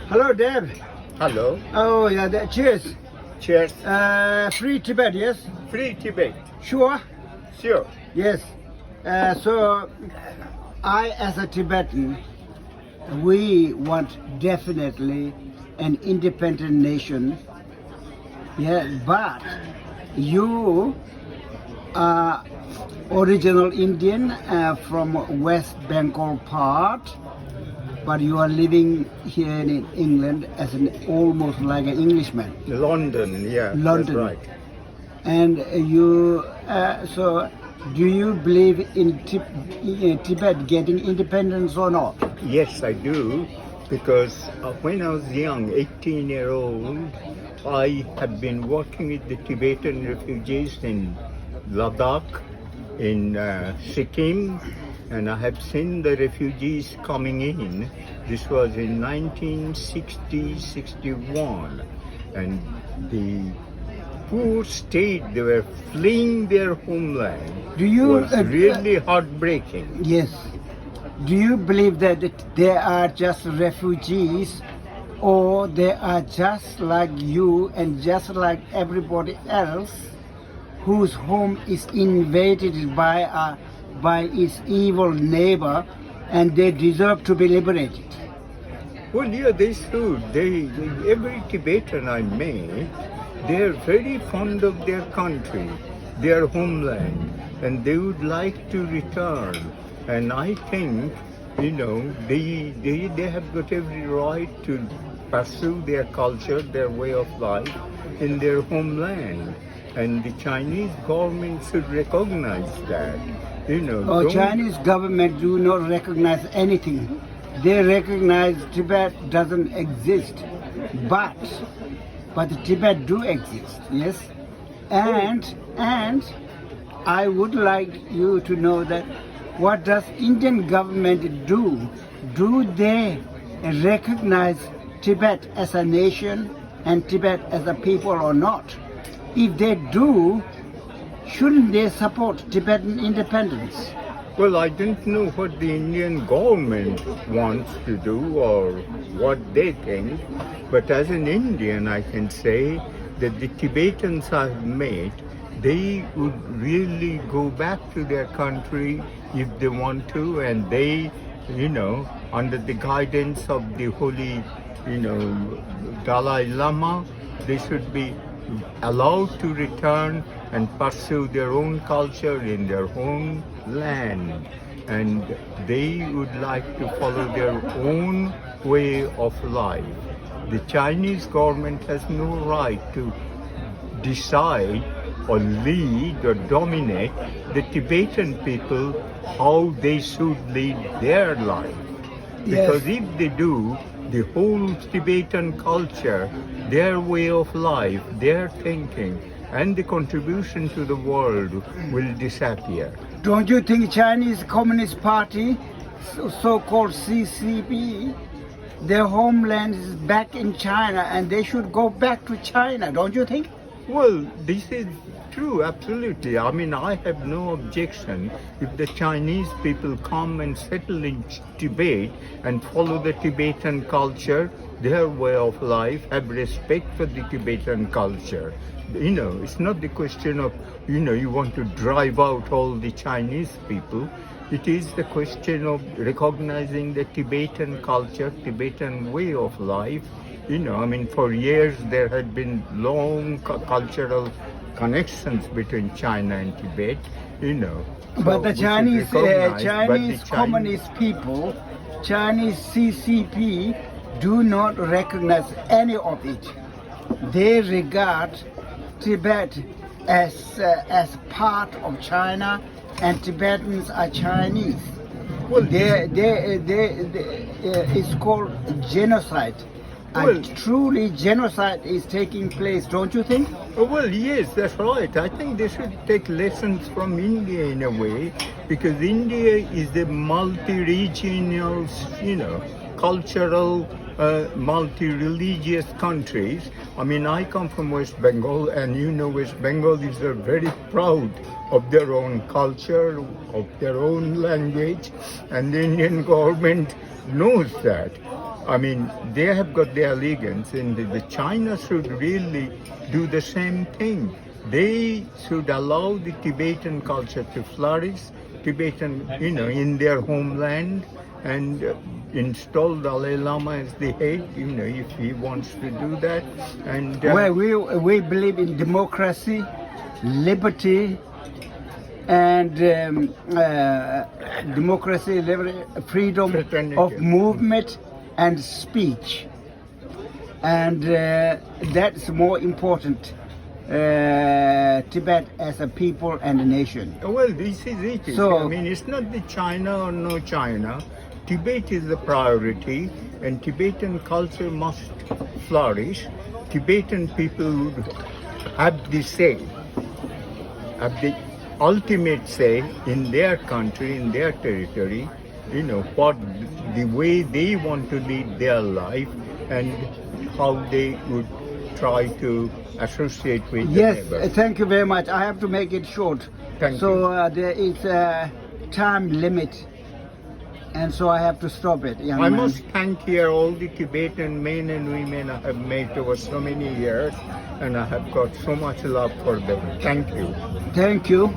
Hello, Deb. Hello. Oh, yeah, cheers. Cheers. Free Tibet, yes? Free Tibet. Sure? Sure. Yes. So, I, as a Tibetan, we want definitely an independent nation. Yeah, but you are original Indian from West Bengal part, but you are living here in England as an almost like an Englishman. London, yeah. London. That's right. And you, so do you believe in Tibet getting independence or not? Yes, I do. Because when I was young, 18-year-old, I have been working with the Tibetan refugees in Ladakh, in Sikkim, and I have seen the refugees coming in. This was in 1960-61, and the poor state, they were fleeing their homeland. Do you was really heartbreaking. Yes. Do you believe that they are just refugees, or they are just like you and just like everybody else, whose home is invaded by its evil neighbor, and they deserve to be liberated? Well, yeah, they should. Every Tibetan I met, they are very fond of their country, their homeland, and they would like to return. And I think, they have got every right to pursue their culture, their way of life in their homeland. And the Chinese government should recognize that. Chinese government do not recognize anything. They recognize Tibet doesn't exist, but Tibet do exist, yes. And I would like you to know that what does Indian government do? Do they recognize Tibet as a nation and Tibet as a people or not? If they do, shouldn't they support Tibetan independence? Well, I don't know what the Indian government wants to do or what they think, but as an Indian, I can say that the Tibetans I've met, they would really go back to their country if they want to, and they, under the guidance of the holy, Dalai Lama, they should be allowed to return and pursue their own culture in their own land, and they would like to follow their own way of life. The Chinese government has no right to decide or lead or dominate the Tibetan people how they should lead their life. Because if they do, the whole Tibetan culture, their way of life, their thinking, and the contribution to the world will disappear. Don't you think Chinese Communist Party, so-called CCP, their homeland is back in China and they should go back to China, don't you think? Well, this is true, absolutely. I mean, I have no objection if the Chinese people come and settle in Tibet and follow the Tibetan culture, their way of life, have respect for the Tibetan culture. It's not the question of, you want to drive out all the Chinese people. It is the question of recognizing the Tibetan culture, Tibetan way of life. For years there had been long cultural connections between China and Tibet, But the Chinese Communist people, Chinese CCP, do not recognize any of it. They regard Tibet as part of China, and Tibetans are Chinese. Well, it's called genocide. And truly genocide is taking place, don't you think? Well, yes, that's right. I think they should take lessons from India in a way, because India is a multi-regional, cultural, multi-religious countries. I come from West Bengal, and West Bengal is very proud of their own culture, of their own language, and the Indian government knows that. I mean, they have got their allegiance, and the China should really do the same thing. They should allow the Tibetan culture to flourish, Tibetan, in their homeland, and install Dalai Lama as the head, if he wants to do that. And Well, we believe in democracy, liberty, and freedom Fraternity. of movement and speech, and that's more important. Tibet as a people and a nation. well, this is it. So- I mean, it's not the China or no China. Tibet is the priority, and Tibetan culture must flourish. Tibetan people would have the say, have the ultimate say in their country, in their territory, what the way they want to lead their life and how they would try to associate with Yes, the neighbors. thank you very much. I have to make it short. Thank so there is a time limit, and so I have to stop it, young I man. must thank here all the Tibetan men and women I have met over so many years, and I have got so much love for them. Thank you. Thank you.